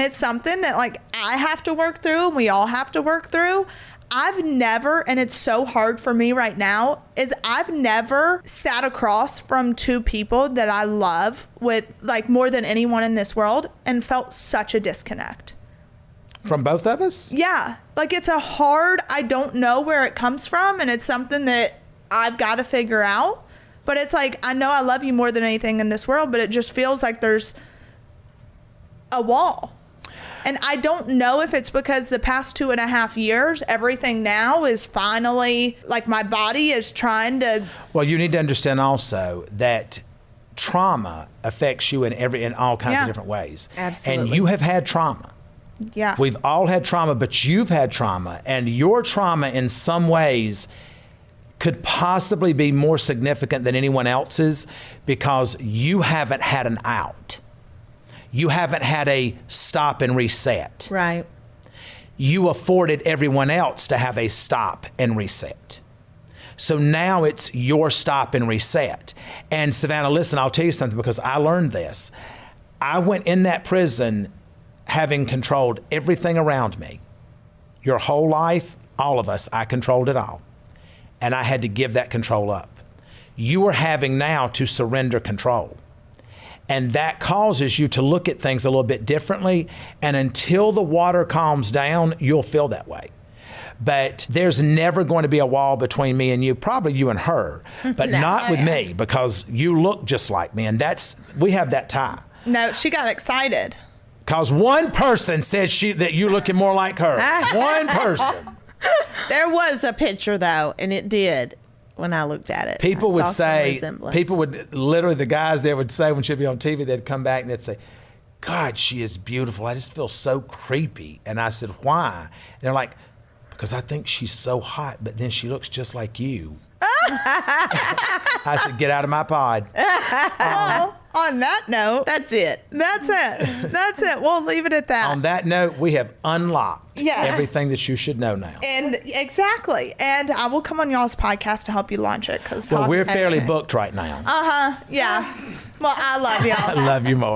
It's something that like I have to work through and we all have to work through. I've never, and it's so hard for me right now, is I've never sat across from two people that I love with like more than anyone in this world and felt such a disconnect. From both of us? Yeah. Like it's a hard, I don't know where it comes from, and it's something that I've got to figure out. But it's like, I know I love you more than anything in this world, but it just feels like there's a wall. And I don't know if it's because the past 2.5 years, everything now is finally, like my body is trying to. Well, you need to understand also that trauma affects you in all kinds of different ways. Absolutely. And you have had trauma. Yeah. We've all had trauma, but you've had trauma. And your trauma in some ways could possibly be more significant than anyone else's because you haven't had an out. You haven't had a stop and reset. Right. You afforded everyone else to have a stop and reset. So now it's your stop and reset. And Savannah, listen, I'll tell you something because I learned this. I went in that prison having controlled everything around me. Your whole life, all of us, I controlled it all. And I had to give that control up. You are having now to surrender control. And that causes you to look at things a little bit differently. And until the water calms down, you'll feel that way. But there's never going to be a wall between me and you, probably you and her, but not with me because you look just like me. And we have that tie. No, she got excited. Because one person said that you're looking more like her. One person. There was a picture though, and it did. When I looked at it, people would literally, the guys there would say when she'd be on TV, they'd come back and they'd say, God, she is beautiful. I just feel so creepy. And I said, why? And they're like, because I think she's so hot, but then she looks just like you. I said, get out of my pod. Well, on that note, that's it. That's it. We'll leave it at that. On that note, we have unlocked Yes. everything that you should know now. And exactly. And I will come on y'all's podcast to help you launch it. Well, we're fairly booked right now. Yeah. Well, I love y'all. I love you more.